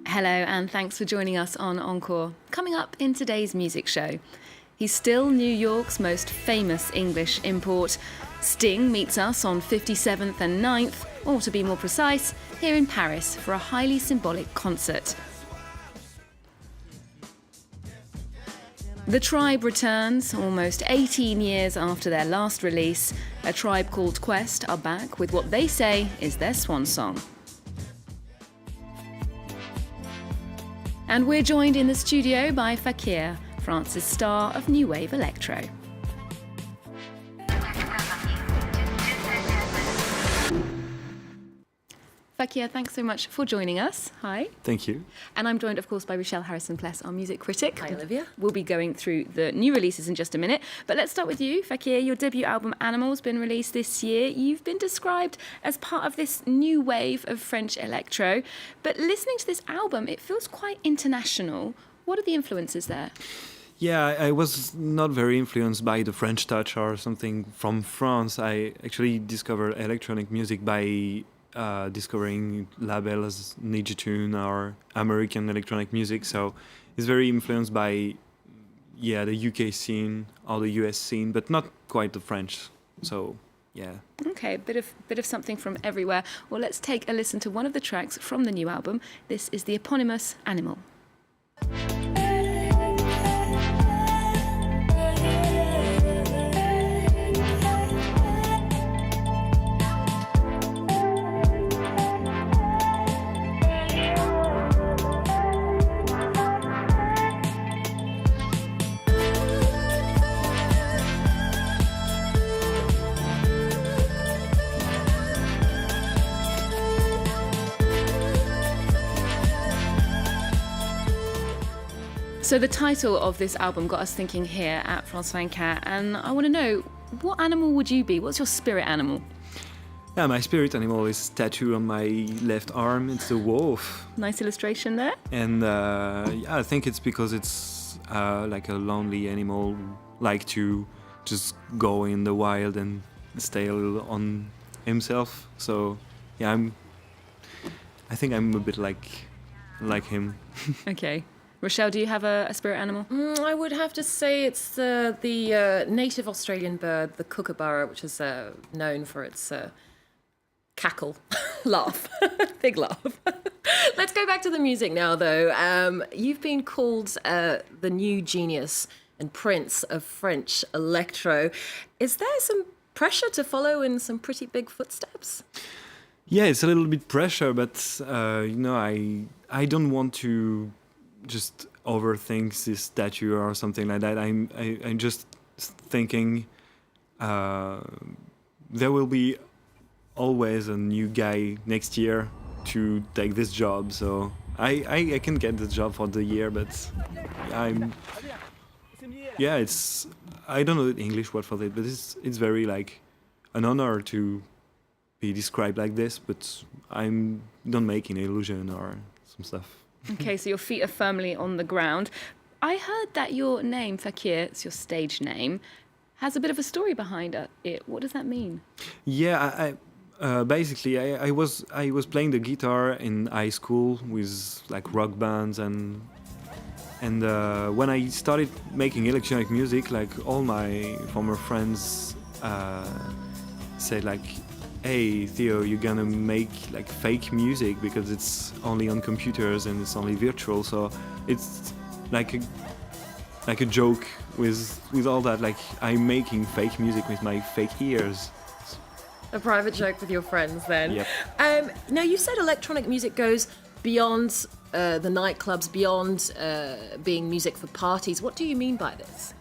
Hello, and thanks for joining us on Encore. Coming up in today's music show, he's still New York's most famous English import. Sting meets us on 57th and 9th, or to be more precise, here in Paris for a highly symbolic concert. The Tribe returns almost 18 years after their last release. A Tribe Called Quest are back with what they say is their swan song. And we're joined in the studio by Fakear, France's star of new wave electro. Fakear, thanks so much for joining us. Hi. Thank you. And I'm joined, of course, by Rochelle Harrison-Pless, our music critic. Hi, Olivia. We'll be going through the new releases in just a minute. But let's start with you, Fakear. Your debut album, Animal, has been released this year. You've been described as part of this new wave of French electro. But listening to this album, it feels quite international. What are the influences there? Yeah, I was not very influenced by the French touch or something from France. I actually discovered electronic music by discovering labels, Ninja Tune or American electronic music. So it's very influenced by, the UK scene or the US scene, but not quite the French. So, yeah. Okay, a bit of something from everywhere. Well, let's take a listen to one of the tracks from the new album. This is the eponymous Animal. So the title of this album got us thinking here at France 24, and I want to know, what animal would you be? What's your spirit animal? Yeah, my spirit animal is tattooed on my left arm. It's a wolf. Nice illustration there. And I think it's because it's like a lonely animal, like to just go in the wild and stay a little on himself. So yeah, I think I'm a bit like him. Okay. Rochelle, do you have a spirit animal? I would have to say it's the native Australian bird, the kookaburra, which is known for its cackle, laugh, big laugh. Let's go back to the music now, though. You've been called the new genius and prince of French electro. Is there some pressure to follow in some pretty big footsteps? Yeah, it's a little bit pressure, but I don't want to just overthink this statue or something like that. I'm just thinking there will be always a new guy next year to take this job. So I can get the job for the year, but it's I don't know the English word for it, but it's very like an honor to be described like this. But I'm not making an illusion or some stuff. Okay, so your feet are firmly on the ground. I heard that your name, Fakear, it's your stage name, has a bit of a story behind it. What does that mean? Yeah, basically I was playing the guitar in high school with like rock bands and when I started making electronic music, like all my former friends said like, hey Theo, you're gonna make like fake music because it's only on computers and it's only virtual, so it's like a joke with all that, like I'm making fake music with my fake ears. A private joke with your friends then. Yep. Now you said electronic music goes beyond the nightclubs, beyond being music for parties. What do you mean by this?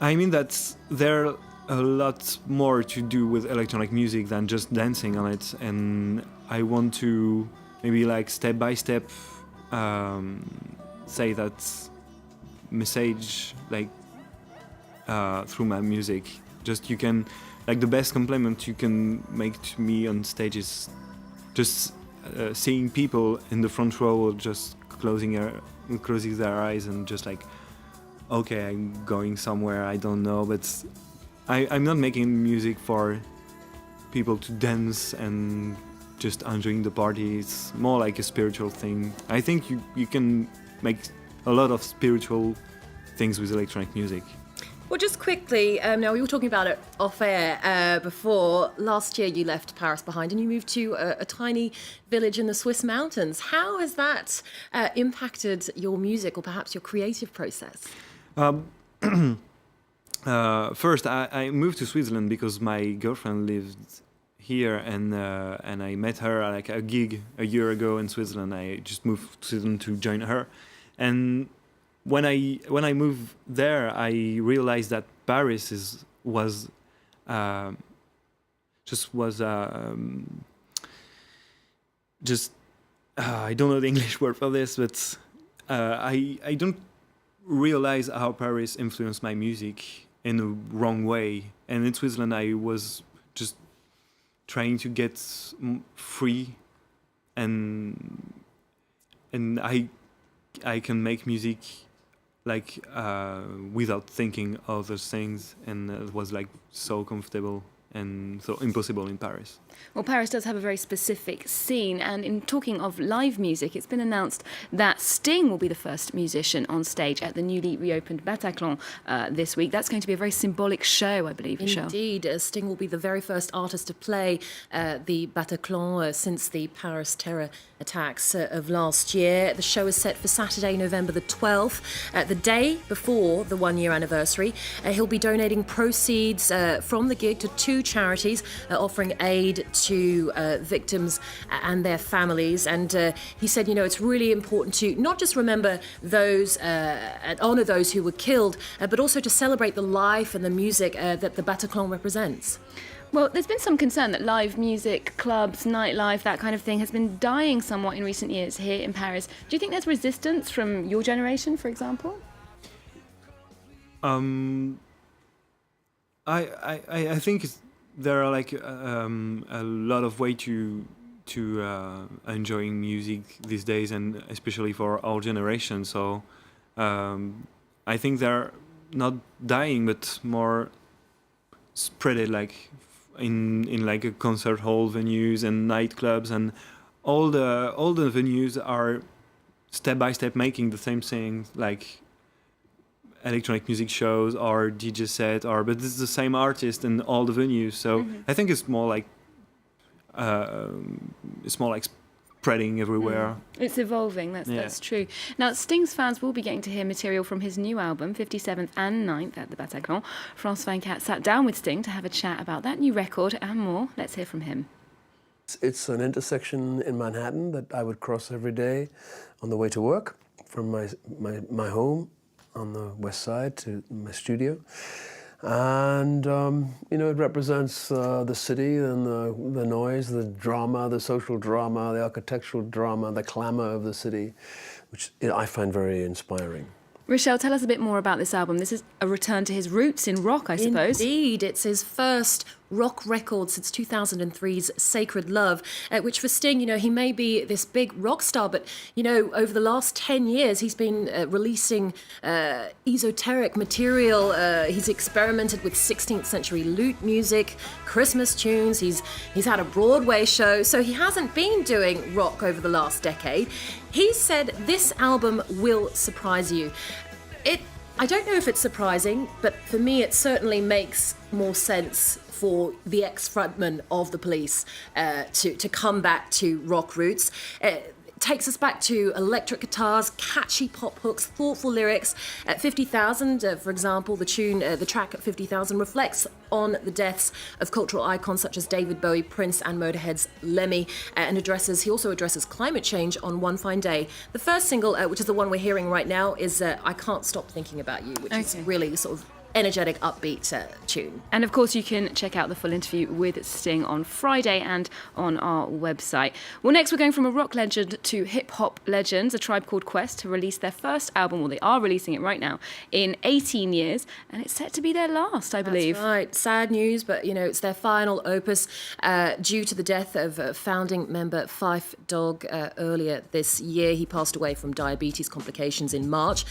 I mean that there a lot more to do with electronic music than just dancing on it, and I want to maybe like step by step say that message like through my music. Just you can like the best compliment you can make to me on stage is just seeing people in the front row just closing their eyes and just like, okay, I'm going somewhere I don't know, but I'm not making music for people to dance and just enjoying the party. It's more like a spiritual thing. I think you can make a lot of spiritual things with electronic music. Well, just quickly, now we were talking about it off air before. Last year you left Paris behind and you moved to a tiny village in the Swiss mountains. How has that impacted your music or perhaps your creative process? First, I moved to Switzerland because my girlfriend lived here, and I met her at like a gig a year ago in Switzerland. I just moved to Switzerland to join her, and when I moved there, I realized that Paris was I don't know the English word for this, but I don't realize how Paris influenced my music in a wrong way. And in Switzerland, I was just trying to get free, and I can make music like without thinking of those things, and it was like so comfortable and so impossible in Paris. Well, Paris does have a very specific scene, and in talking of live music, it's been announced that Sting will be the first musician on stage at the newly reopened Bataclan this week. That's going to be a very symbolic show, I believe, Michelle. Indeed, Sting will be the very first artist to play the Bataclan since the Paris terror attacks of last year. The show is set for Saturday, November the 12th, the day before the one-year anniversary. He'll be donating proceeds from the gig to two charities offering aid to victims and their families. And he said, it's really important to not just remember those and honour those who were killed, but also to celebrate the life and the music that the Bataclan represents. Well, there's been some concern that live music, clubs, nightlife, that kind of thing has been dying somewhat in recent years here in Paris. Do you think there's resistance from your generation, for example? I think there are like a lot of way to enjoying music these days, and especially for our generation. So I think they're not dying, but more spreaded, like in like a concert hall venues and nightclubs, and all the venues are step by step making the same thing, like electronic music shows or DJ set, but it's the same artist in all the venues. So I think it's more like spreading everywhere. It's evolving, that's true. Now, Sting's fans will be getting to hear material from his new album, 57th and 9th at the Bataclan. France 24 sat down with Sting to have a chat about that new record and more. Let's hear from him. It's an intersection in Manhattan that I would cross every day on the way to work from my home on the west side to my studio. And, it represents the city and the noise, the drama, the social drama, the architectural drama, the clamour of the city, which I find very inspiring. Rochelle, tell us a bit more about this album. This is a return to his roots in rock, I suppose. Indeed, it's his first rock record since 2003's Sacred Love, which for Sting, he may be this big rock star, but, over the last 10 years, he's been releasing esoteric material. He's experimented with 16th century lute music, Christmas tunes. He's had a Broadway show, so he hasn't been doing rock over the last decade. He said this album will surprise you. I don't know if it's surprising, but for me it certainly makes more sense for the ex-frontman of the Police to come back to rock roots. Takes us back to electric guitars, catchy pop hooks, thoughtful lyrics. At 50,000, for example, the track at 50,000 reflects on the deaths of cultural icons such as David Bowie, Prince, and Motorhead's Lemmy, and he also addresses climate change on One Fine Day. The first single, which is the one we're hearing right now, is I Can't Stop Thinking About You, which is really sort of energetic, upbeat tune. And of course you can check out the full interview with Sting on Friday and on our website. Well, next we're going from a rock legend to hip-hop legends. A Tribe Called Quest to release their first album, well, they are releasing it right now, in 18 years, and it's set to be their last, I believe. That's right. Sad news, but it's their final opus due to the death of founding member Phife Dawg earlier this year. He passed away from diabetes complications in March,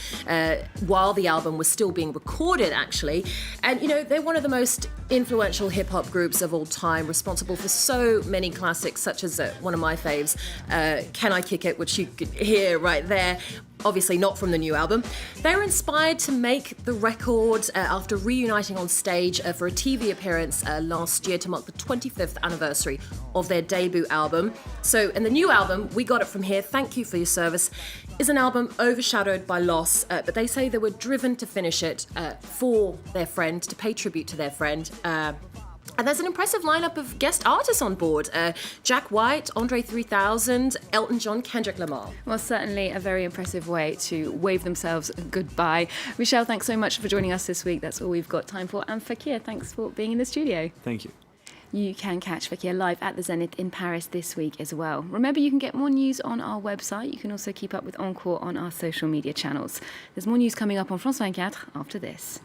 while the album was still being recorded, actually. actually. And, you know, they're one of the most influential hip-hop groups of all time, responsible for so many classics, such as one of my faves, Can I Kick It, which you could hear right there. Obviously not from the new album. They were inspired to make the record after reuniting on stage for a TV appearance last year to mark the 25th anniversary of their debut album. So, in the new album, We Got It From Here, Thank You For Your Service, is an album overshadowed by loss, but they say they were driven to finish it for their friend, to pay tribute to their friend. And there's an impressive lineup of guest artists on board. Jack White, Andre 3000, Elton John, Kendrick Lamar. Well, certainly a very impressive way to wave themselves goodbye. Michelle, thanks so much for joining us this week. That's all we've got time for. And Fakear, thanks for being in the studio. Thank you. You can catch Fakear live at the Zenith in Paris this week as well. Remember, you can get more news on our website. You can also keep up with Encore on our social media channels. There's more news coming up on France 24 after this.